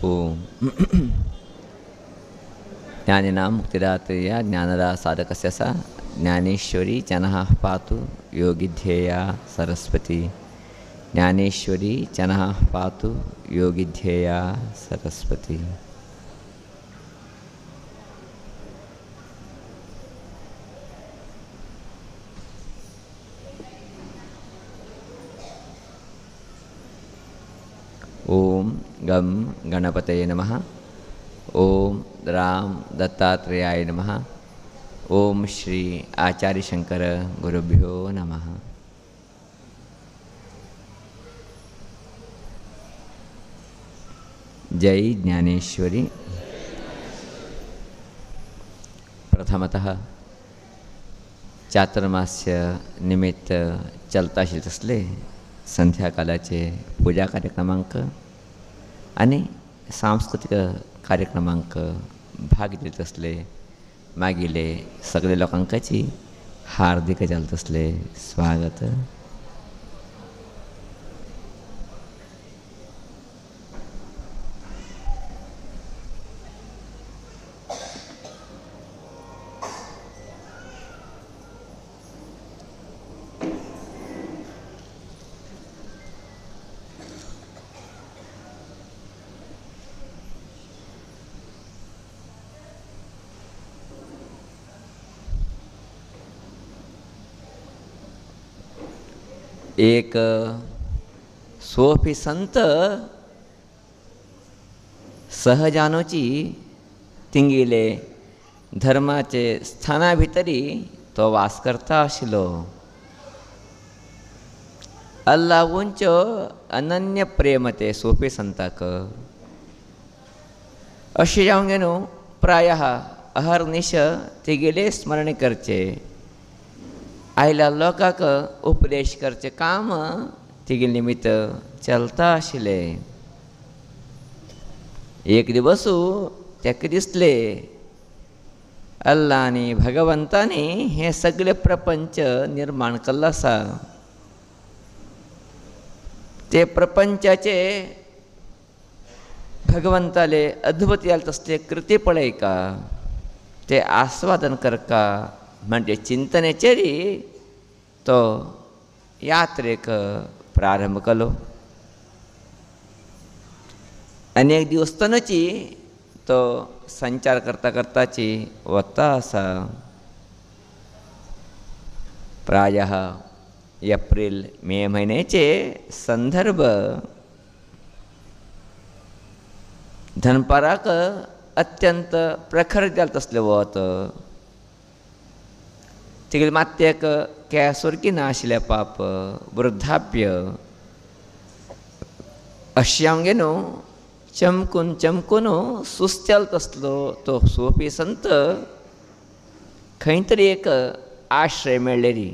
ओम ज्ञानिनां मुक्तिदात्रेया ज्ञानदा साधकस्य सा ज्ञानेश्वरी जनः पातु योगिध्येया सरस्वती ज्ञानेश्वरी जनः पातु योगिध्येया सरस्वती। ओम गम गणपतये नमः। ओम राम दत्तात्रेयाय नमः। ओम श्री आचार्य शंकर गुरुभ्यो नमः। जय ज्ञानेश्वरी। प्रथमतः चातुर्मास्य निमित्त चलता आशिल्ले तसले संध्याकाळाचे पूजा कार्यक्रमांक आणि सांस्कृतिक कार्यक्रमांक भाग घेतले तसले मागिले सगळे लोकांची हार्दिक जाल तसले स्वागत। एक सोफी संत सहजानोची तिंगिले धर्माचे स्थाना भितरी तो वास करता आशिल्लो। अल्लाहूंचो अनन्य प्रेम ते सोफी संताक अशें जावंक न्हू प्रायः अहर्निश तिगेले स्मरण करचे आयल्या लोकांक उपदेश करचे काम तिगे निमित्त चलता आशिल्ले। एक दिवस ताका दिसले अल्लानी भगवंतानी हे सगळे प्रपंच निर्माण केल्लो आसा। ते प्रपंचाचे भगवंताले अद्भुत जाल तसले कृती पळयका ते आस्वादन करका म्हणजे चिंतनेचेरी तो यात्रेक प्रारंभ केलो। अनेक दिवसांची तो संचार करता करताची वता आसा। प्रायः एप्रिल मे म्हयन्याचे संदर्भ दनपाराक अत्यंत प्रखर जाल तसले वत। तिगेले मात्येक केंसुरकी नाशिल्ले पाप वृद्धाप्य अशें हांवें न्हू चमकून चमकून सुस्तेल तसलो तो सोफी संत खंय तरी एक आश्रय मेळ्ळेरी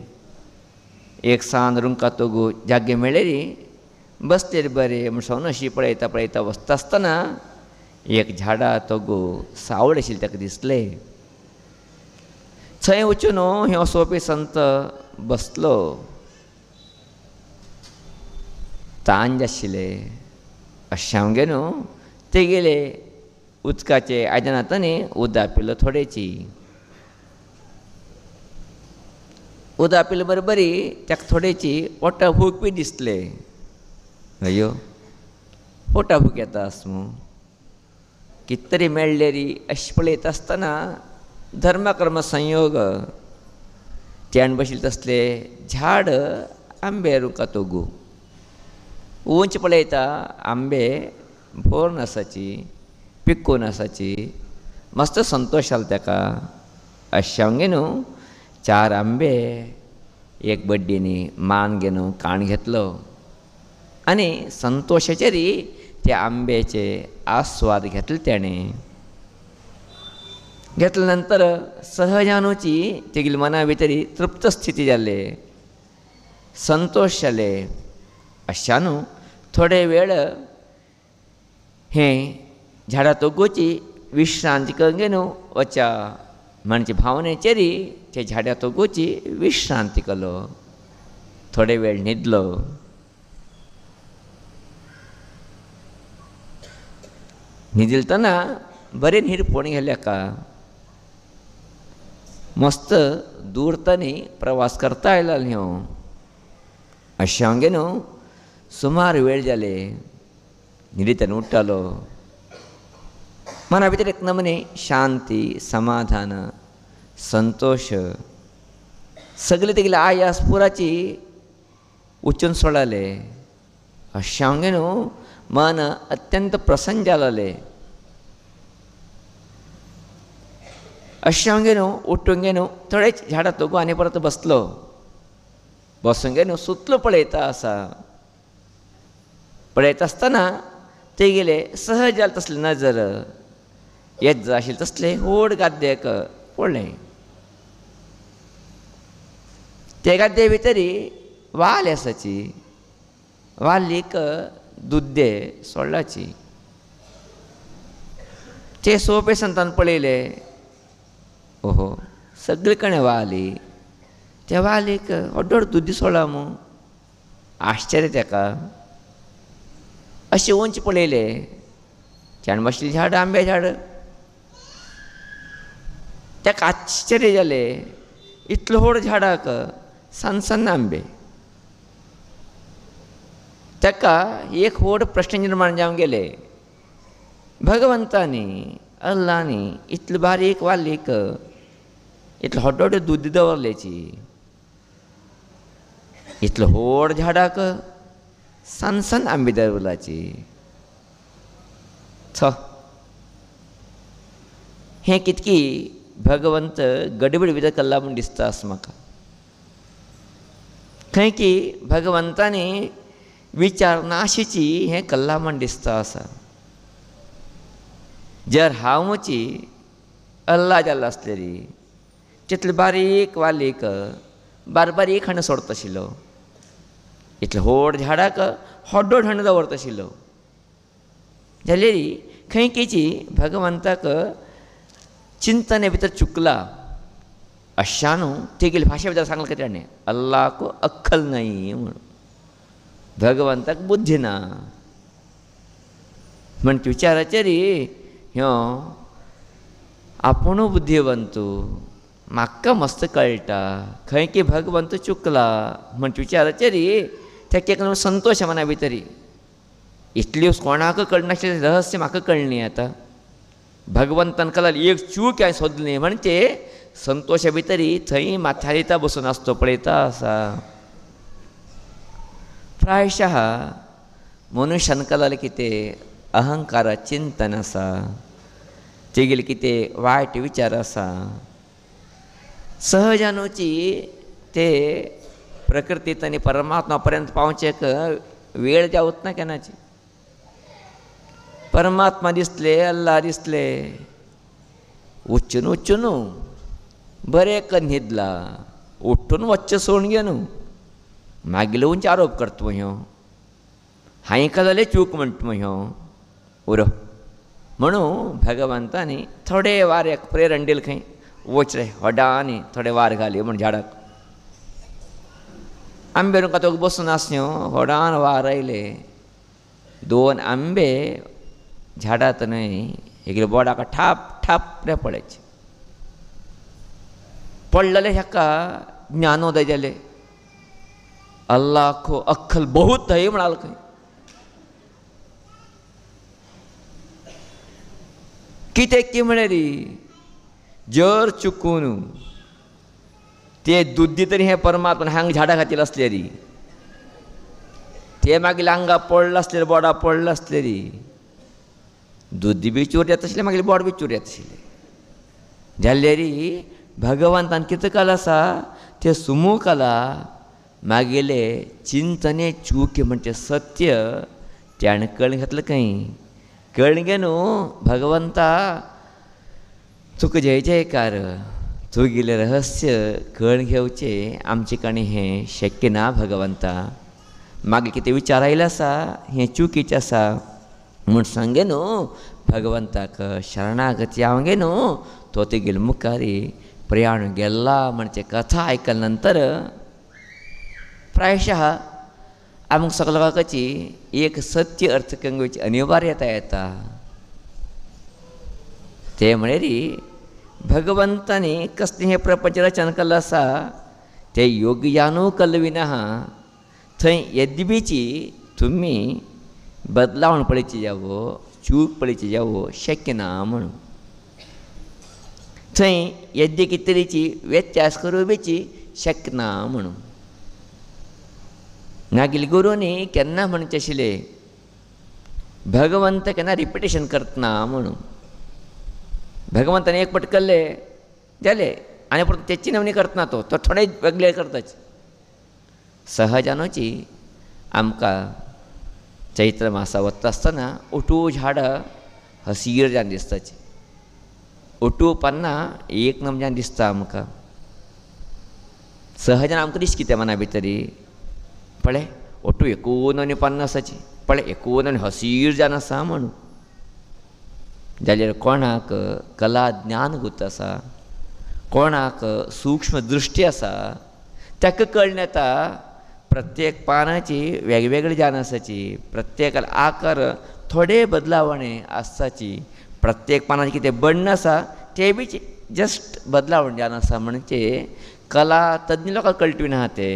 एक सान रुंका तोगू जागे मेळ्ळेरी बसलेली बरें म्हणून अशी पळयता पळयता वचता आसतना एक झाडा तोगू सावळ आशिल्ले ताका दिसले। थंय वचून ह्यो सोफी संत बसलो। तांज आशिल्ले अशें हांवें न्हू तेगेले उदकाचे आयदनांतांनी उदक पिलो थोडेची। उदक पिले बरोबरी ताका थोडेची पोटा भूक बी दिसले। अयो पोटा भूक येता आसमू कित तरी मेळ्ळेरी अशें पळयता आसतना धर्मकर्म संयोग त्यान बशिल्ले तसले झाड आंबे रुका तोगू उंच पळयता आंबे भोर आसाची पिकून आसाची मस्त संतोश जालो ताका। अशें हांवें न्हू 4 आंबे एक बड्डीनी मान घेवन काण घेतलो आनी संतोशाचेरी त्या आंब्याचे आस्वाद घेतले तेणें। घेतले नंतर सहजानुची तेगेली मना भितरी तृप्त स्थिती जाले संतोष जाले। अशानू थोडे वेळ हे झाडा तोगूची विश्रांती घेवन वचा म्हणजे भावनेचेरी ते झाडा तोगूची विश्रांती केलो। थोडे वेळ न्हिदलो। न्हिदिलतना बरें न्हीद पळोवन गेल्या का मस्त दूर तनी प्रवास करता आयला न्ही अशें हांगे न्हू सुमार वेळ जाले न्हिदेंतल्यान उठ्ठालो मना भितर एक नमूने शांती समाधान संतोष सगळे तेगेले आयास पुराची उच्चून सोडले अशें हांगे न्हू मन अत्यंत प्रसन्न जालें अशें हांगे न्हू उठूंक गे न्हू थोडे झाडां तोगो आनी परत बसलो बसूंक गे न्हू सुतलो पळयता आसा पळयता आसतना तेगेले सहज जालें तसलें नजर येत आशिल्लें तसलें व्हड गाद्याक पडलें ते गाद्ये भितरी वाल आसाची वालीक दुद्दे सोडलाची ते सोंपे संतान पळयले ओहो सगळे कणे वाली त्या वालीक व्हड दुद्दी सोडला मू आश्चर्य ताका अशें उंच पळयले त्यान बसलें झाड आंबे झाड ताका आश्चर्य जालें इतलो व्हड झाडाक सन सन आंबे ताका एक व्हड प्रश्न निर्माण जावन गेले भगवंतानी अल्लानी इतलो बारीक वालीक इतलो व्हड व्हड दूद दवरलेची इतलो व्हड झाडाक सन सन आंबे दवरलाची हें कितकी भगवंत गडबड भितर कल्ला म्हूण दिसता आसा म्हाका खंय की भगवंतानी विचार नाशिची हें कल्ला म्हूण दिसता आसा जर हांव मुची अल्ला जाल्लो आसलेली तितले बारीक वालीक बारीक हण्ण सोडत आशिल्लो इतले व्हड झाडाक व्हड व्हड हण्ण दवरत आशिल्लो जाल्यार खंय केची भगवंताक चिंतने भितर चुकला अशा न्हू तेगेली भाशे भितर सांगलें कितें ताणें अल्लाक अक्कल नाही म्हणून भगवंताक बुद्धी ना म्हण विचाराचेर ह्यो आपुणू बुद्धिवंत म्हाका मस्त कळटा खंय की भगवंत चुकला म्हण विचाराचेर ताका एक संतोश मना भितर इतल्यो कोणाक कळनाशिल्लें रहस्य म्हाका कळ्ळें आतां भगवंतान कळ्ळें एक चूक हांवें सोदली म्हणजे संतोशा भितर थंय माथ्यार बसून आसतो पळयता आसा प्रायशः मनुश्यान कळलें कितें अहंकारा चिंतन आसा तेगेले कितें वायट विचार आसा सहजानुची ते प्रकृतीत आनी परमात्मा पर्यंत पावचेक वेळ जावत ना केन्नाची परमात्मा दिसले अल्ला दिसले उच्चून बरें करून न्हिदला उठून वच्चें सोडून घे न्हू मागीर उंच आरोप करता ह्यो हांवें केलें चूक म्हणटा ह्यो उरो म्हणून भगवंतानी थोडे वार एक प्रेरण दिलें खंय वच रे हॉडांनी थोडे वार घाली म्हण झाडाक आंबे रुखात बसून आसल्यो व्हडान वार आयले दोन आंबे झाडात न्हय एक बोडाक ठाप ठाप रे पडचे पडलेले हेका ज्ञानोदय जाले अल्लाह को अक्कल बहुत है म्हणाल खंय कितें की म्हळ्यार जर चुकून ते दुद्दी तरी हे परमात्मान हांगा झाडा खातीर आसले री ते मागीर हांगा पडले आसले बोडा पडले आसले री दुद्दी बी चोर येता आसले मागीर बोड बी चोर येता आशिल्ले जाल्यार भगवंतान कितें केलां आसा तें सुमू केलां मागेले चिंतने चूक म्हणजे सत्य त्याने कळून घेतलं खंय कळून घे न्हू भगवंता तुका जय जयकार तुगेलें रहस्य कळून घेवचें आमचे कडेन हें शक्य ना भगवंता मागीर कितें विचार आयले आसा हें चुकीचें आसा म्हूण सांगे न्हू भगवंताक शरणागती हांव गे न्हू तो तेगेले मुखारी प्रयाण गेल्ला म्हणजे कथा आयकले नंतर प्रायशः आमकां सगळ्यांची एक सत्य अर्थ कंगेची अनिवार्यता येता ते म्हळे री भगवंतानी कसलें हें प्रपंच रचन केल्लें आसा तें योग्यानू कल्विना थंय यद्यपीची तुमी बदलावण पळयची जावो चूक पळयची जावो शक्य ना म्हणून थंय यद्य कितें तरेची व्यत्यास करपेची शक्य ना म्हणून नागिल गुरूनी केन्ना म्हणचें आशिल्लें भगवंत केन्ना रिपिटेशन करतना म्हणून भगवंतान एक पट केल्लें जालें आनी परत तेची नवनी करतना तो थोडे वेगळे करताच सहजानूची आमकां चैत्र मासा वता आसतना ओटू झाडां हसीर जावन दिसताची ओटू पानां एक नमजान दिसता आमकां सहजान आमकां दिसता कितें मना भितरी पळय ओटू एकूण आनी पन्नासाची पळय एकूण आनी हसीर जावन आसा म्हणून जाल्यार कोणाक कला ज्ञान गुत आसा कोणाक सूक्ष्म दृश्टी आसा ताका कळून येता प्रत्येक पानाची वेगवेगळी जान आसाची प्रत्येक आकार थोडे बदलावणे आसताची प्रत्येक पानाचें कितें बण्ण आसा तें बी जस्ट बदलावण जावन आसा म्हणजे कला तज्ञ लोकांक कळटवी ना ते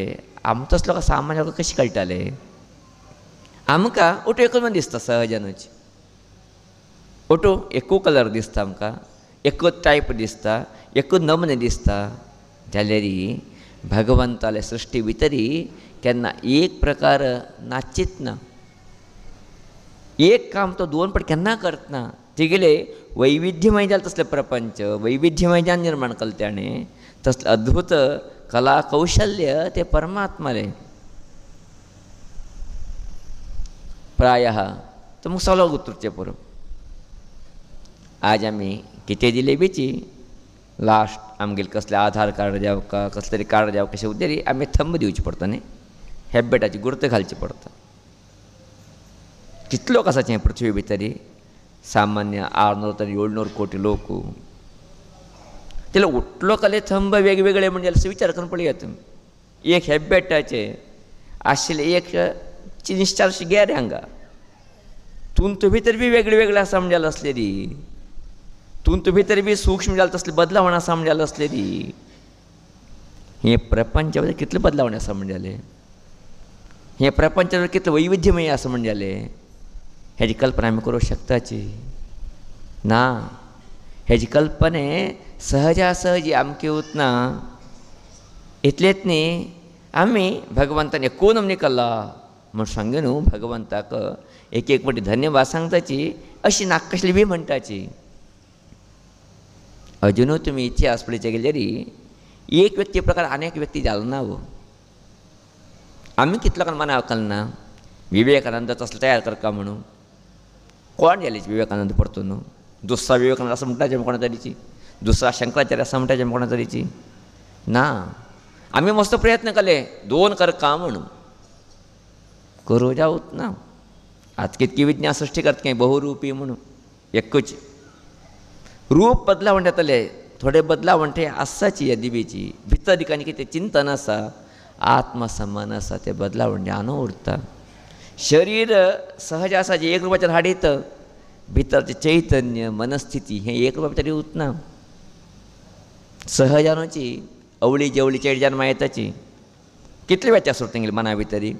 आमकां तसलो लोकांक सामान्य लोकांक कशें कळटाले आमकां ओटू एकूच दिसता सहजानूच ओटू एकू कलर दिसता आमकां एकूच टायप दिसता एकूच नमने दिसता जाल्यार भगवंताले सृश्टी भितरी केन्ना एक प्रकार नाचीत ना एक काम तो दोन पट केन्ना करतना तेगेले वैविध्यमय जालें तसलें प्रपंच वैविध्यमय जान निर्माण केलें ताणें तसलें अद्भुत कला कौशल्य ते परमात्माले प्रायः तुमकां सगळो उतरचें पुरो आज आमी कितें दिले बेची लास्ट आमगेले कसलें आधार कार्ड जावं का कसलें तरी कार्ड जावं कशें उद्देरी आमी थंब दिवचें पडटा न्ही हॅबिटाची गुर्त घालची पडटा कितलो लोक आसात हे पृथ्वी भितरी सामान्य 600 ते 700 कोटी लोक तेले उठलो कले थंब वेगवेगळे म्हणजे असो विचार करून पळयात तुमी एक हॅबिटाचे आशिल्ले एक 300-400 गॅरे हांगा तुंत भितर बी वेगळे वेगळे आसा म्हणजे असलेली तुंत भितर बी सूक्ष्म जालें तसलें बदलावण आसा म्हणजे असलेली हे प्रपंचा भितर कितले बदलावण आसा म्हणजे हे प्रपंचा भितर कितलें वैविध्यमय आसा म्हणजे हेजी कल्पना आमी करूंक शकताची ना हेजी कल्पने सहजासहजी आमके उतना इतलेच न्ही आमी भगवंतान एकूच नमनी केला म्हूण सांगे न्हू भगवंताक एक एक फावटी धन्यवाद सांगताची अशी नाकशली बी म्हणटाची अजुनूय तुमी इतिहास पळयचे गेल्यार एक व्यक्ती प्रकार अनेक व्यक्ती जालो ना आमी कितलो लोकांक मनाव केलें ना विवेकानंद तसलो तयार करता म्हणून कोण जाले विवेकानंद परतून दुसरा विवेकानंद असं म्हणटाचे कोणा तरीची दुसरा शंकराचार्य असं म्हणटाचे कोणा तरीची ना आमी मस्त प्रयत्न केले 2 करता म्हणून करूं जावत ना आज कितकी विज्ञान सृश्टी करता काय बहुरूपी म्हणून एकूच रूप बदलावण जातले थोडे बदलावण ते आसाची यदिबीची भितर ठिकाणी कितें चिंतन आसा आत्मसन्मान आसा ते बदलावण जावन उरता शरीर सहज आसा जे एक रुपाचेर हाडीत भितरचें चैतन्य मनस्थिती हें एक रुपया भितर उरना सहजानूची अवळी जेवळी चेड जन्मा येताची कितले व्यत्यास उरता तेंगेले मना भितरी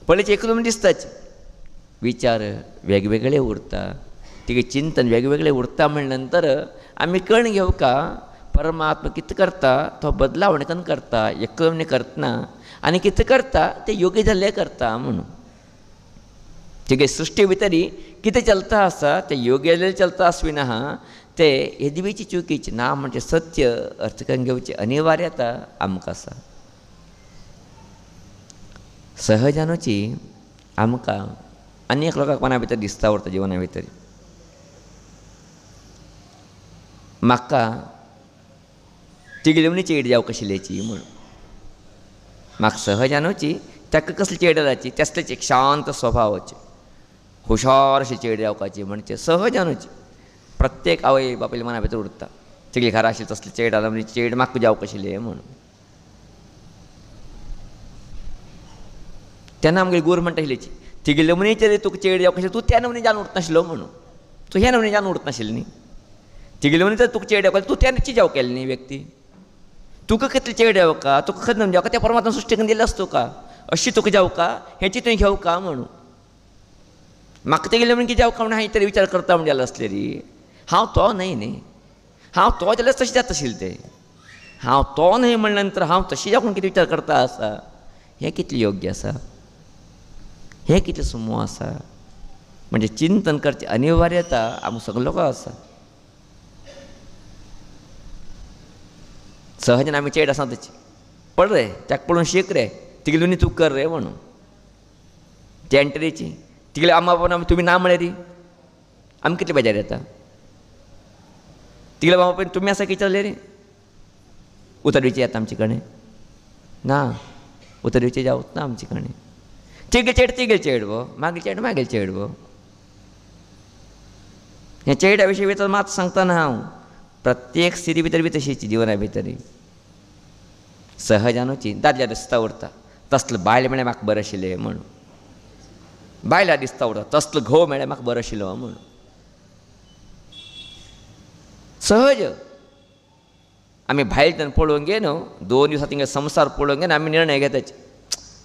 पळयचे एकदम दिसताच विचार वेगवेगळे उरता तिगे चिंतन वेगवेगळे उरता म्हण नंतर आमी कळून घेवका परमात्मा कितें करता तो बदलावण करून करता एकदम करतना आनी कितें करता ते योग्य जाल्लें करता म्हणून तिगे सृश्टी भितरी कितें चलता आसा ते योग्य जाल्लें चलता आसविना ते येदवीची चुकीची ना म्हणजे सत्य अर्थ करून घेवची अनिवार्यता आमकां आसा सहजानूची आमकां अनेक लोकांक मना भितर दिसता उरता जिवना भितर म्हाका तिगेली मनी चेड जावंक आशिल्ल्याची म्हणून म्हाका सहजानूची ताका कसली चेड जावची तेसलेच एक शांत स्वभावाची हुशार अशी चेड जावपाची म्हणजे सहजानूची प्रत्येक आवय बापायले मना भितर उरता तिगली घरा आशिल्ली तसली चेड आला म्हणजे चेड म्हाका जावंक आशिल्लें म्हणून तेन्ना आमगे गुरू म्हणटा आशिल्लीची तिगेले मनीचेर तुका चेड जावंक आशिल्ली तूं त्या नमनी जावन उरता नाशिल्लो म्हणून तूं ह्या नमनी जावन उरता नाशिल्ली न्ही तिगेले म्हणे तर तुका चेड्या तूं त्याची जाव केली न्ही व्यक्ती तुका कितले चेड्या का तुका खंय जावं का त्या परमात्मा सृश्टी करून दिले असतो का अशी तुका जाव का हेची तुवें घेवं का म्हणून म्हाका तेगेले म्हण कितें जावं का म्हणून हांवें तरी विचार करता म्हण जालो असले री हांव तो न्ही हांव तो जाल्यार तशें जाता आशिल्लें तें हांव तो न्ही म्हणल्या नंतर हांव तशी जावं कितें विचार करता आसा हें कितलें योग्य आसा हें कितलें सुमो आसा म्हणजे चिंतन करचें अनिवार्यता आमकां सगळो आसा सहजन आमी चेड आसा तेची पड रे ताका पळोवन शीक रे तिगली तूं कर रे म्हणून ते एंटरीची तिगले आम्मा बाबा तुमी ना म्हळें री आमी कितले बेजार येता तिगले बाबा पळय तुमी आसा विचारले रे उतर दिवचें येता आमचे कडेन ना उतर दिवचें जावत ना आमचे कडेन तिगेल चेड गो मागील चेड गो हें चेड्या विशीं वेचून मात सांगतना हांव प्रत्येक स्थिती भितर बी तशीची जिवना भितर सहजानुची दादल्या दिसता उरता तसलें बायल म्हळ्यार म्हाका बरें आशिल्लें म्हणून बायला दिसता उरता तसलो घोव म्हळ्यार म्हाका बरो आशिल्लो म्हणून सहज आमी भायल्यान पळोवंक गे न्हू 2 दिवसां तिंगा संवसार पळोवंक गे आमी निर्णय घेताचे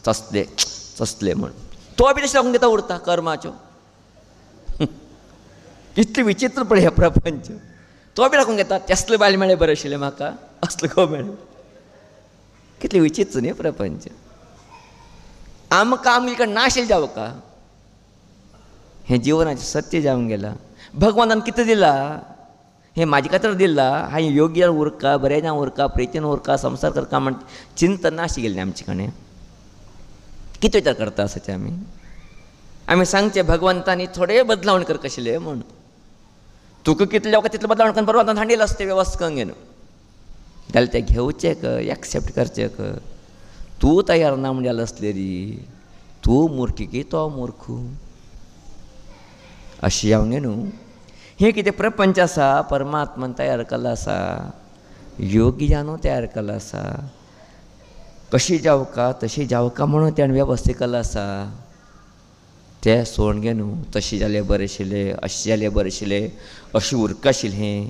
तसले म्हणून तो बी तशें लागून घेता उरता कर्माच्यो कितलें विचित्र पळय हें प्रपंच तो बी लागून घेता तसलें बायल मेळ्ळें बरें आशिल्लें म्हाका असलो घोव मेळ्ळें कितलें विचित्र न्ही प्रपंच आमकां आमचे कडेन नाशिल्लें जावं का हें जिवनाचें सत्य जावन गेलां भगवानान कितें दिलां हें म्हाजे खातीर दिलां हांवें योग्य उरका बरें जावं उरका प्रितीन उरका संवसार करता म्हण चिंतन नाशी गेल्लें आमचे कडेन कितें विचार करता आसाचे आमी सांगचें भगवंतानी थोडे बदलावण करता आशिल्ले म्हूण तुका कितले जावं तितलें बदलावण करून भगवंतान हाडिल्लें आसता तें वेवस्था करून घेवन जाल्यार तें घेवचें एक्सेप्ट करचें तूं तयार ना म्हणजे जालें आसलें री तूं मुर्खी की तो मुर्खू अशें हांव न्हू हें कितें प्रपंच आसा परमात्मान तयार केल्लो आसा योग्यानू तयार केल्लो आसा कशी जावका तशी जावका म्हणून तेणें वेवस्थीत केल्लो आसा तें सोडून घे न्हू तशी जाल्यार बरें आशिल्लें अशें जाल्यार बरें आशिल्लें अशें उरका आशिल्लें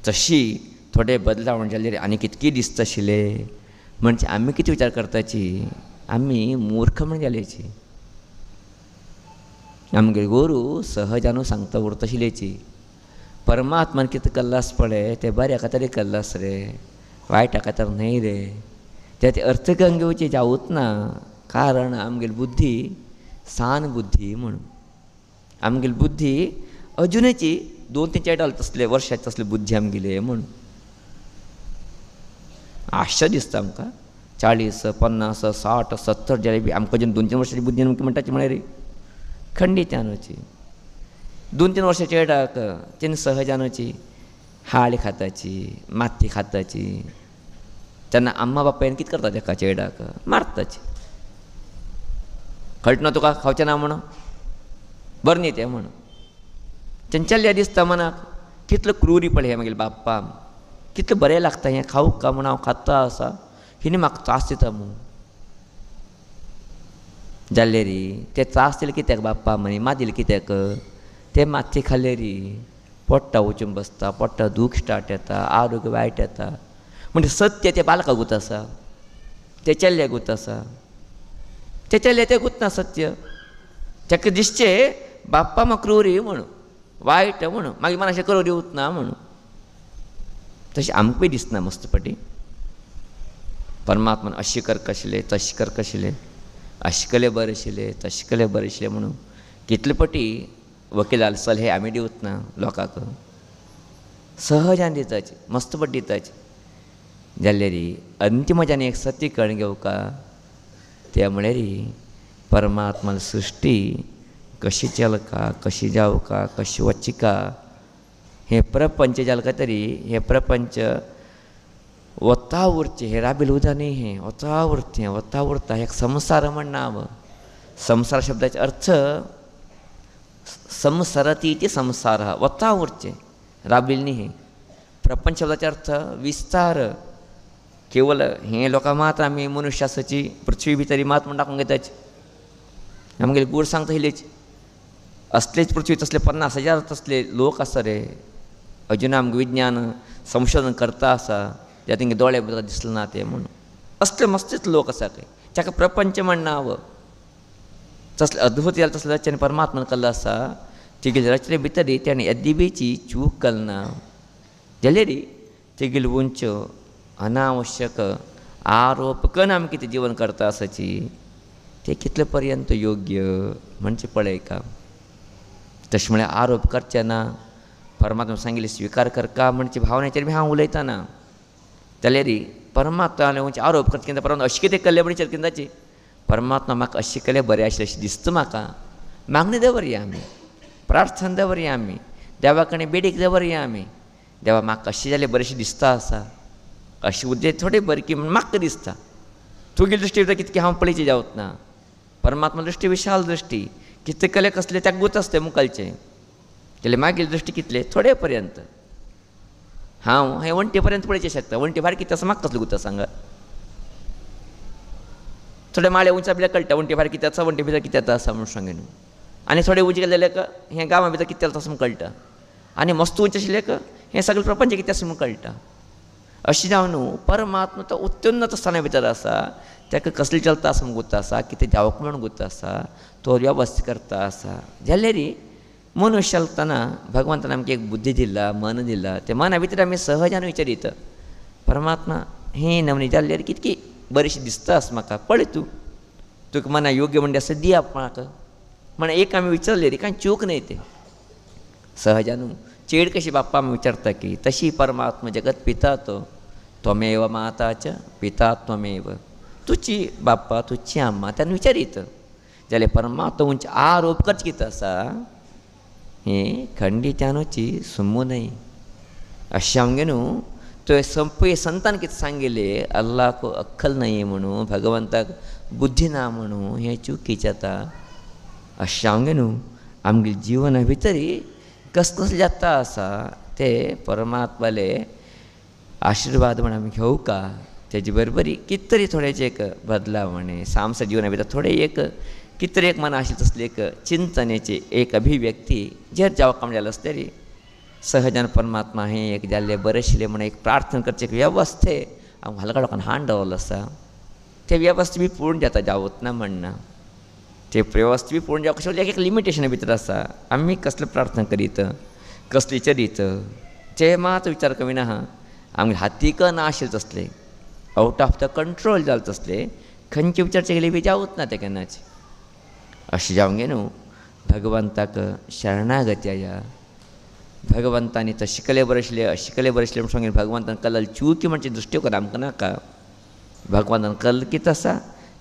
तशी थोडे बदलावण जाल्यार आनी कितकी दिसता आशिल्लें म्हणजे आमी कितें विचार करताची आमी मुर्ख म्हण जाल्याची आमगे गोरू सहजानू सांगता उरता आशिल्लेची परमात्मान कितें केल्लो आसा पळय तें बऱ्या खातीर केल्लो आसा रे वायटा खातीर न्हय रे ते अर्थ करून घेवची जावूच ना कारण आमगेली बुद्धी सान बुद्धी म्हणून आमगेली बुद्धी अजुनची 2-4 तसले वर्षाचे तसले बुद्धी आमगेली म्हणून आश्चर्य दिसता आमकां 40, 50, 60, 70 जाल्यार बी आमकां अजून 2-3 वर्सांची बुद्धी म्हणटाची म्हळ्यार खंडित्यानूची 2-3 वर्सां चेडाक तेन्ना सहजानूची हाळी खाताची माती खाताची तेन्ना अम्मा बापायन कितें करता तेका चेडाक मारताची कळटा ना तुका खावचें ना म्हणून बरें न्ही तें म्हणून चंचल्य दिसता मनाक कितलो क्रूरी पळय हें मागीर बाप्पा कितलें बरें लागता हें खावूंक का म्हूण हांव खाता आसा हिणें म्हाका त्रास दिता म्हूण जाल्ले री ते त्रास दिले कित्याक बाप्पा म्हणी मात दिले कित्याक ते मातशें खाल्ले री पोट्टा वचून बसता पोट्टा दूख स्टार्ट येता आरोग्य वायट येता म्हणजे सत्य ते बालका गुत आसा ते चल्ल्या गुत आसा ते चल्ले ते गुत ना सत्य ताका दिसचें बाप्पा म्हाका क्रूरी म्हणून वायट म्हणून मागीर मन अशें करूं दिवच ना म्हणून तशें आमकांय दिसना मस्तपटी परमात्मान अशें करता आशिल्लें तशें करता आशिल्लें अशें केलें बरें आशिल्लें तशें केलें बरें आशिल्लें म्हणून कितले पटी वकिलाल सल्हे आमी दिवच ना लोकांक सहजान दिताचे मस्तपट दिताचे जाल्यार अंतिमजान एक सत्य कळून घेवका त्या म्हळ्यार परमात्मान सृश्टी कशी चलका कशी जावका कशी वच्चिका हें प्रपंच जालका तरी हें प्रपंच वता उरचें हें राबिल उदा न्ही हें वता उरता एक संवसार म्हण नांव संवसार शब्दाचो अर्थ संसरती इति संसार वता उरचें राबिल न्ही हें प्रपंच शब्दाचो अर्थ विस्तार केवल हें लोकां मात आमी मनुश्य आसाची पृथ्वी भितर मात म्हण दाखोवन घेताची आमगेले गूढ सांगता आशिल्लेच असलेच पृथ्वी तसले 50,000 तसले लोक आसा रे अजून आमकां विज्ञान संशोधन करता आसा त्या तेंगे दोळे भितर दिसले ना ते म्हणून असले मस्तीच लोक आसा खंय जाका प्रपंच म्हण नांव तसले अद्भुत जालें तसले रचने परमात्मान केल्लो आसा तेगेले रचने भितर ताणें अद्दिबेची चूक केली ना जाल्यार तेगेली उंच अनावश्यक आरोप करून आमी कितें जीवन करता आसाची ते कितले पर्यंत योग्य म्हणजे पळय का तशें म्हळ्यार आरोप करचे ना परमात्मा सांगिल्लें स्विकार करका म्हणजे भावनेचेर बी हांव उलयता ना जाल्यार परमात्मा आरोप करता कितें परमात्मा अशें कितें केल्लें म्हणचे कितेंची परमात्मा म्हाका अशें केलें बरें आशिल्लें अशें दिसता म्हाका मागणी दवरया आमी प्रार्थना दवरया आमी देवा कडेन बेडीक दवरया आमी देवा म्हाका अशें जालें बरेंशें दिसता आसा अशें उद्देश थोडे बरें की म्हाका दिसता तुगे दृश्टी भितर कितकें हांव पळयचें जावत ना परमात्मा दृश्टी विशाल दृश्टी कितें केलें कसलें त्याक गुत आसता मुखालचें जाल्यार मागील दृश्टी कितले थोडे पर्यंत हांव हें वण्टी पर्यंत पळोवचें शकता वण्टी भायर कितें आसा म्हाका कसलें गुत सांगात थोडे माळे उंचा भितर कळटा वण्टी भायर कितें आसा वण्टी भितर कितें आसा म्हूण सांगेन आनी थोडे उंच गेले जाल्यार हें गांवा भितर कितें आसा म्हूण कळटा आनी मस्त उंच आशिल्ले हें सगळें प्रपंच कितें आसा म्हूण कळटा अशें जावन न्हू परमात्मा तो उत्युन्नत स्थाना भितर आसा ताका कसलें चलता आसा म्हूण गुत आसा कितें जावप म्हणून गुत आसा तो वेवस्थीत करता आसा जाल्यार मनुश्य चलतना भगवंतान आमकां एक बुद्धी दिला मन दिला ते मना भितर आमी सहजान विचारीत परमात्मा हें नवनी जाल्यार कितकी बरीशी दिसता आसा म्हाका पळय तूं तुका मना योग्य म्हणजे आसा दिया म्हाका म्हण एक आमी विचारलें कांय चूक न्हय तें सहजान चेड कशी बाप्पा आमी विचारता की तशी परमात्मा जगत पिता तो त्वमेव माता च पिता त्वमेव तुची बाप्पा तुची अम्मा त्यान विचारीत जाल्यार परमात्मा उंच आरोप करचें कितें आसा हें खंडित्यानूची सुमू न्हय अशें आमगे न्हू तो संपय संतान कितें सांगिल्लें अल्लाहक अक्कल न्हय म्हणून भगवंताक बुद्धी ना म्हणून हें चुकीचें जाता अशें आमगे न्हू आमगे जिवना भितर कसलें जाता आसा ते परमात्माले आशिर्वाद म्हण आमी घेवं का तेजे बरोबरी कितें तरी थोडेचे एक बदलावणे सामसा जिवना भितर थोडे एक कितें तरी एक मना आशिल्लें तसलें एक चिंतनेची एक अभिव्यक्ती जेर जावं काम जालें आसता तरी सहजान परमात्मा हें एक जाल्लें बरें आशिल्लें म्हणून एक प्रार्थना करचे एक वेवस्थे हांव हलका लोकांक हाण दवरलो आसा ते वेवस्थे बी पूर्ण जाता जावत ना म्हणना ते वेवस्थे बी पूर्ण जावं कशें एक लिमिटेशना भितर आसा आमी कसले प्रार्थना करीत कसले विचारीत ते मात विचार करिना आहा आमगे हातीक ना आशिल्ले तसले आउट ऑफ द कंट्रोल जाले तसले खंयचे विचारचे गेले बी जावत ना ते केन्नाच अशें जावंगे न्हू भगवंताक शरणागती या भगवंतानी तशें केलें बरें आशिल्लें अशें केलें बरें आशिल्लें म्हूण सांगलें भगवंतान केल्लें चूक म्हणजे दृश्टीकोन आमकां नाका भगवंतान केल्लें कितें आसा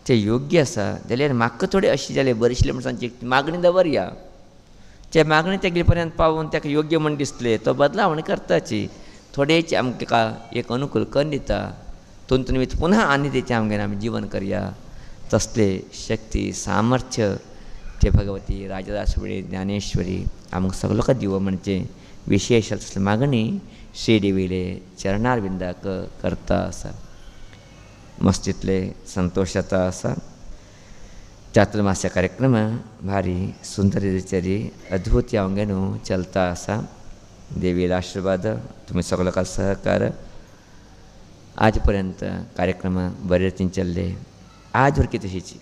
तें योग्य आसा जाल्यार म्हाका थोडें अशें जालें बरें आशिल्लें म्हूण सांगची मागणी दवरया ते मागणी तेगे पर्यंत पावून ताका योग्य म्हूण दिसलें तो बदलावणी करताची थोडेच आमकां एक अनुकूल करून दिता तुंतून पुनः आनी तेचें आमगेर आमी जीवन करया तसले शक्ती सामर्थ्य ते भगवती राजराजेश्वरी ज्ञानेश्वरी आमकां सगळो दिवो म्हणजे विशेष तसली मागणी श्रीदेवीले चरणार बिंदाक करता आसा मस्तितले संतोश जाता आसा चातुर्मास्य कार्यक्रम भारी सुंदर रितीरी अद्भुत यावंगे न्हू चलता आसा देवीला आशिर्वाद तुमी सगळो सहकार आज पर्यंत कार्यक्रम बरे रितीन चल्ले आज वर कितशीची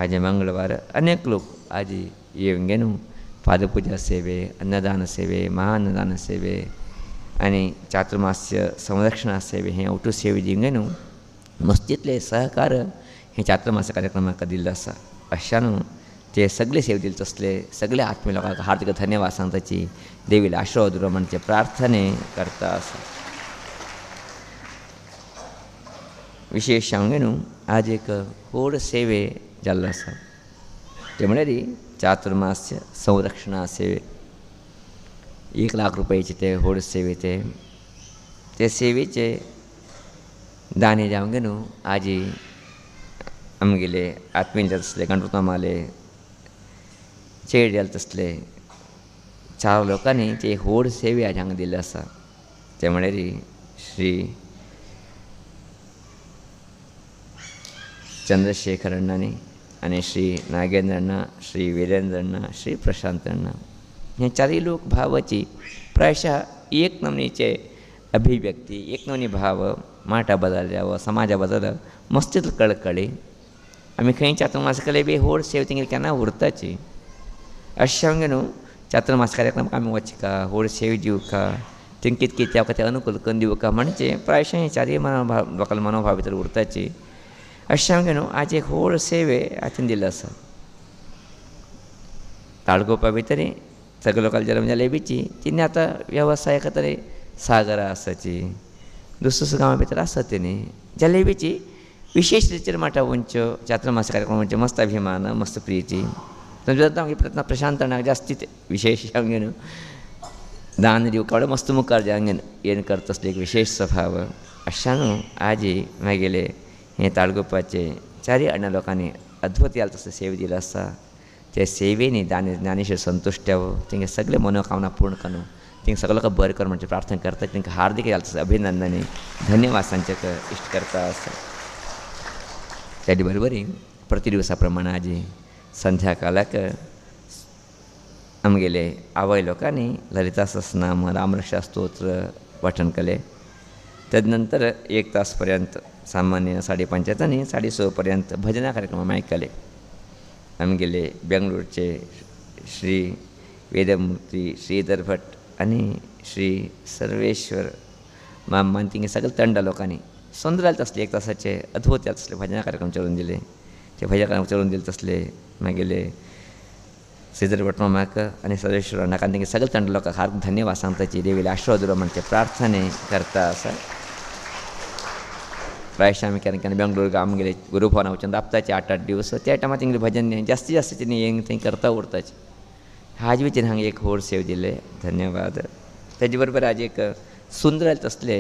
आज मंगळवार अनेक लोक आज येवंगे न्हू पादपूजा सेवे अन्नदान सेवे महाअन्नदान सेवे आनी चातुर्मास्य संरक्षणा सेवे हें ओटू सेवे दिवंगे न्हू मस्तितले सहकार हे चातुर्मास्य कार्यक्रमाक दिल्लो आसा अशा न्हू ते सगळे सेवे दिले तसले सगळे आत्मीय लोकांक हार्दिक धन्यवाद सांगताची देवीले आशिर्वाद उरो म्हणजे प्रार्थने करता आसा विशेश सांगूंगे न्हू आज एक व्हड सेवे जाल्लो आसा ते म्हळ्यार चातुर्मास्य संरक्षणा सेवे 1 लाख रुपयाचे ते व्हड सेवे ते सेवेचे दाने जावंगे न्हू आज आमगेले आत्मीय तसले गणपतमाले चेड जाले तसले 4 लोकांनी ते व्हड सेवे आज हांगा दिल्ले आसा ते म्हळ्यार श्री चंद्रशेखर अण्णानी आनी श्री नागेंद्र अण्णा श्री वीरेंद्र अण्णा श्री प्रशांत अण्णा हे 4 लोक भावाची प्रायशः एक नमनीचे अभिव्यक्ती एक नमनी भाव माटा बदल जावं समाजा बदल मस्तीत कळकळी आमी खंय चातुर्मास बी व्हड सेव तेंगे केन्ना उरताची अशें हांवें न्हू चातुर्मास कार्यक्रम आमी वचका व्हड सेव दिवका तेंकां कितें कितें त्या अनुकूल करून दिवका म्हणजे प्रायशें हेच्यारी लोकांना मनोभाव भितर उरताची अशें हांवें न्हू आज एक व्हड सेवे हातीन दिल्लो आसा ताळगोपा भितर सगळे लोकांना जल्म जाले बीची तिणी आतां वेवसाय तरी सागरा आसाची दुसऱ्या गांवा भितर आसा तिणी जलेबीची विशेष रितीन माटा वंच्यो चातुर्मास कार्यक्रम म्हणजे मस्त अभिमान मस्त प्रीती प्रयत्न प्रशांतनाक जास्ती विशेष हांवें न्हू दान दिवका मस्त मुखार जे हांवें येण करता असले एक विशेष स्वभाव अशा न्हू आजी मागेले हे ताळगोपाचे चारी अण्णा लोकांनी अद्भुत याल तसो सेव दिलो आसा ते सेवेनी ज्ञानेश्वर संतुश्ट तेंगे सगळे मनोकामना पूर्ण करूं तेंगे सगळे लोक बरें कर म्हणजे प्रार्थना करता तेंकां हार्दिक याल तसो अभिनंदनी धन्यवाद सांगचे इश्ट करता आसा तेजे बरोबरी प्रति दिवसा प्रमाणे आजी संध्याकाळाक आमगेले आवय लोकांनी ललिता सहस्रनाम रामरक्षा स्तोत्र पठण केले तदनंतर 1 तास पर्यंत सामान्य 5:30 आनी 6:30 पर्यंत भजना कार्यक्रम आयकले आमगेले बेंगळूरचे श्री वेदमूर्ती श्रीधर भट आनी श्री सर्वेश्वर मामान तिंगे सगळे तंड लोकांनी सुंदर जाले तसले 1 तासाचे अद्भुत जाले तसले भजना कार्यक्रम चलोवन दिले ते भजना कार्यक्रम चलोवन दिले तसले मागेले श्रीधर भट मामाक आनी सर्वेश्वर नाका तिंगे सगळे तंड लोकांक हार्दिक धन्यवाद सांगताची देवीले आशिर्वाद दिलो म्हणजे प्रार्थने करता आसा प्रायशें आमी केन्ना केन्ना बेंगळूर आमगेले गुरुभवना वचून राबताचे 8-8 दीस त्या टायमार तेंगे भजन जास्ती जास्त तिणी येंग थंय करता उरताचे हाजे भितर हांगा एक व्हड सेव दिले धन्यवाद तेजे बरोबर आज एक सुंदर जाले तसले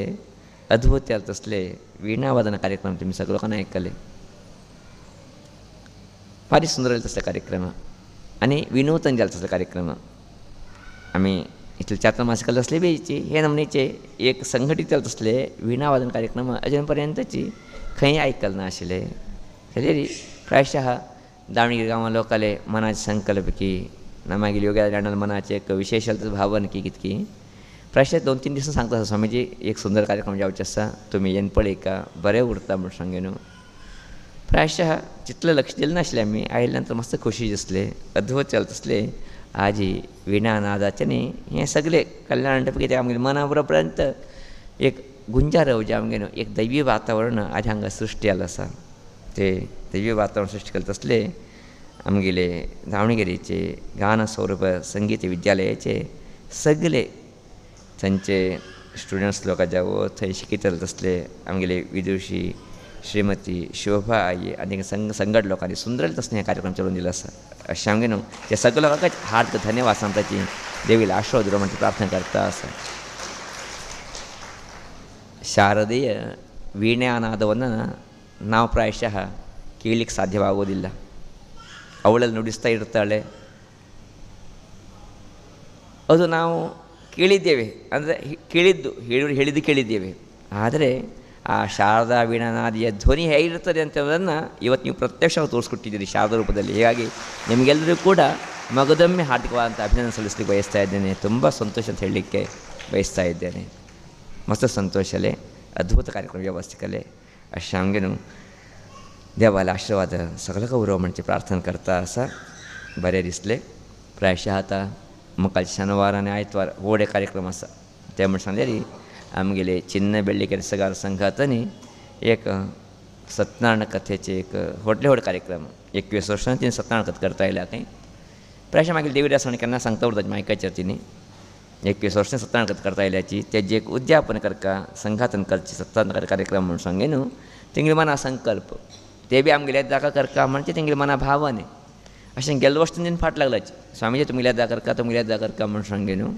अद्भुत जाले तसले विणावादन कार्यक्रम तुमी सगळे लोकांनी आयकले फारी सुंदर जाले तसले कार्यक्रम आनी विनूतन जाले तसले कार्यक्रम आमी इतले चातुर्मास केले तसले बीची हे नमनीचे एक संघटीत जाले तसले विणावादन कार्यक्रम अजून पर्यंतची खंय आयकले नाशिल्ले जाल्यार प्रायशः दावणगिरी गांवां लोकाले मनाचे संकल्प की ना मागीर योग्य जाणाल मनाचे एक विशेष भावन की कितकी प्रायशः 2-3 दीस सांगता स्वामीजी एक सुंदर कार्यक्रम जावचे आसा तुमी येवन पळयका बरें उरता म्हूण सांगेन न्हू प्रायशः जितलें लक्ष दिलें नाशिल्लें आमी आयिल्ले नंतर मस्त खोशी दिसले अद्भुत जाले तसले आजी विणा नादाचे न्ही हें सगळें कल्याण कितें आमगे मना बरोबरंत एक गुंजार जे आमगे न्हू एक दैवी वातावरण आज हांगा सृश्टी जालें आसा ते दैवी वातावरण सृश्टी केलें तसले आमगेले दावणगिरीचे गान सौरभ संगीत विद्यालयाचे सगळे थंयचे स्टुडंट्स लोक जावं थंय शिकयतले तसले आमगेले विदुशी श्रीमती शोभा आई आनी संगट लोकांनी सुंदर तसले हे कार्यक्रम चलोवन दिलो आसा अशें हांवें न्हू ते सगळे लोकांक हार्दिक धन्यवाद सांगताची देवीला आशिर्वाद दिलो म्हणजे प्रार्थना करता आसा ಶಾರದೀಯ ವೀಣಾನಾದವನ್ನು ನಾವು ಪ್ರಾಯಶಃ ಕೇಳಲಿಕ್ಕೆ ಸಾಧ್ಯವಾಗೋದಿಲ್ಲ. ಅವಳಲ್ಲಿ ನುಡಿಸ್ತಾ ಇರ್ತಾಳೆ, ಅದು ನಾವು ಕೇಳಿದ್ದೇವೆ, ಅಂದರೆ ಹೇಳಿದ್ದು ಕೇಳಿದ್ದೇವೆ. ಆದರೆ ಆ ಶಾರದಾ ವೀಣಾನಾದಿಯ ಧ್ವನಿ ಹೇಗಿರ್ತದೆ ಅಂತೇಳೋದನ್ನು ಇವತ್ತು ನೀವು ಪ್ರತ್ಯಕ್ಷವಾಗಿ ತೋರಿಸ್ಕೊಟ್ಟಿದ್ದೀರಿ ಶಾರದಾ ರೂಪದಲ್ಲಿ. ಹೀಗಾಗಿ ನಿಮಗೆಲ್ಲರಿಗೂ ಕೂಡ ಮಗದೊಮ್ಮೆ ಹಾರ್ದಿಕವಾದಂಥ ಅಭಿನಂದನೆ ಸಲ್ಲಿಸಲಿಕ್ಕೆ ಬಯಸ್ತಾ ಇದ್ದೇನೆ. ತುಂಬ ಸಂತೋಷ ಅಂತ ಹೇಳಲಿಕ್ಕೆ ಬಯಸ್ತಾ ಇದ್ದೇನೆ. मस्त संतोषले, अद्भुत कार्यक्रम व्यवस्थितले. अशें आमगे न्हू देवाला आशिर्वाद सगळ्याक उरो म्हणचे प्रार्थना करता आसा. बरें दिसलें. प्रायशः आतां मुखारच्या शेनवार आनी आयतवार व्हड कार्यक्रम आसा. ते म्हण सांगल्यार आमगेले चिन्न बेळ्ळेकर सगार संघात न्ही एक सत्यनारायण कथेचे एक व्हडले व्हड कार्यक्रम 21 वर्सां तिणी सत्यनारायण कथ करता आयल्या खंय. प्रायशः मागीर देविदास केन्ना सांगता उरता मायकाचेर तिणी 21 वर्सां सत्यनारायण कथ करता आयल्याची तेजे एक उद्यापन करता संघातन करचे सत्यनारायण कार्यक्रम म्हणून सांगे न्हू. तेंगे मना संकल्प ते बी आमगेले जाका करता म्हणजे तेंगे मना भावने अशें गेल्ले वर्स तेंच्यान फाट लागलाची. स्वामीजी तुमगेल्या जागा करता तुमगेल्या जागा करता म्हणून सांगे न्हू.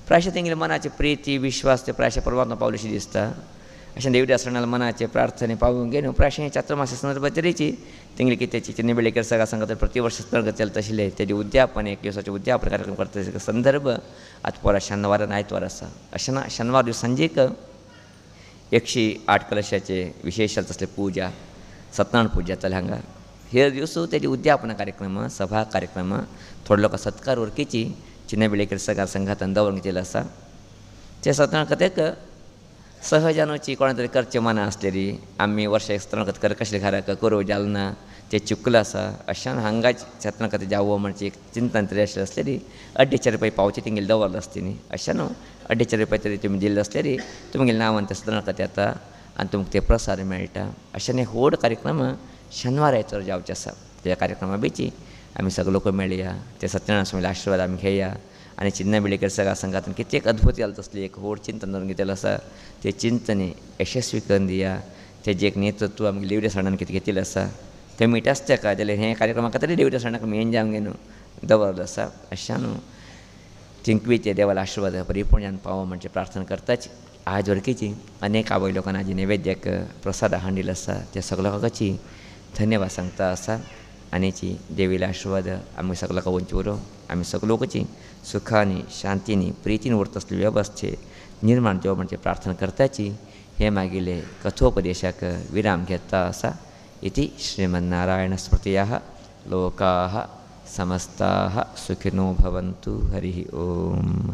प्रायशः तेंगे मनाचे प्रिती विश्वास ते प्रायशः परमात्मा पावलेशी दिसता. अशें देविदासणाल मनाचे प्रार्थने पावूंक गे न्हू. प्रायशः हे चातुर्मास संदर्भात तरेची तेंगली कितेंची चिन्न बेळ्ळेकर सगळा सांगता प्रतिवर्ष सत्यनारायण चलता तशिल्ले तेजे उद्यापन 1 दिवसाचे उद्यापन कार्यक्रम करता संदर्भ आतां परत शेनवार आनी आयतवार आसा. अशें ना शेनवार दिवस सांजेक 108 कलशाचे विशेश तसले पुजा सत्यनारायण पुजा जाताले हांगा. हे दिवस तेजे उद्यापन कार्यक्रम सभा कार्यक्रम थोडे लोक सत्कार वरकेची चिन्न बेळ्ळेकर सगार संघातान दवरूंक दिलेलो आसा. ते सत्यनारायण कथेक सहजानुची कोणा तरी करचे मना असलेली आम्ही वर्षा एक सत्यनारायण कर कसले घराक करू जालना ते चुकलं असा अशान हांगाच सत्यनारायण कथे जावं म्हणजे एक चिंतन तरी असले असलेली 250 रुपये पावचे तिंगेल दवरलं असते न्ही अशान 250 रुपये तरी तुम्ही दिले असलेली तुमगेले नांवान ते सत्यनारायण कथे येता आनी तुमकां ते प्रसाद मेळटा अशाने व्हड कार्यक्रम शेनवार आयतार जावचे आसा त्या कार्यक्रमा बेची आमी सगळे लोक मेळया ते सत्यनारायण स्वामी आशिर्वाद आमी घेया आनी चिन्ना बेळेकर सगळ्या संघातून किती एक अद्भुत जालें तसली एक व्हड चिंतन दवरून घेतलेलें आसा ते चिंतने यशस्वी करून दिया तेजें एक नेतृत्व आमगे लिवड्या सणान कितें घेतिल्लें आसा ते मीठ आसता का जाल्यार हें कार्यक्रमाक तरी लिवड्या सणाक मेन जावंक न्हू दवरलो आसा अशें न्हू थिंकवी ते देवाला आशिर्वाद परिपूर्णान पावो म्हणजे प्रार्थना करताच आज वरकीची अनेक आवय लोकांना आजी नैवेद्याक प्रसाद हाडिल्लो आसा त्या सगळ्या लोकांची धन्यवाद सांगता आसा आनीची देवीला आशिर्वाद आमी सगळ्यांक वंची उरो आमी सगळे लोकांची सुखानी शांतीनी प्रितीन उरता असली वेवस्थे निर्माण जावं म्हणजे प्रार्थना करताची हे मागिल्ले कथोपदेशाक विराम घेता आसा इति श्रीमन्नारायण स्मृतयः लोकाः समस्ताः सुखिनो भवन्तु हरिः ओम।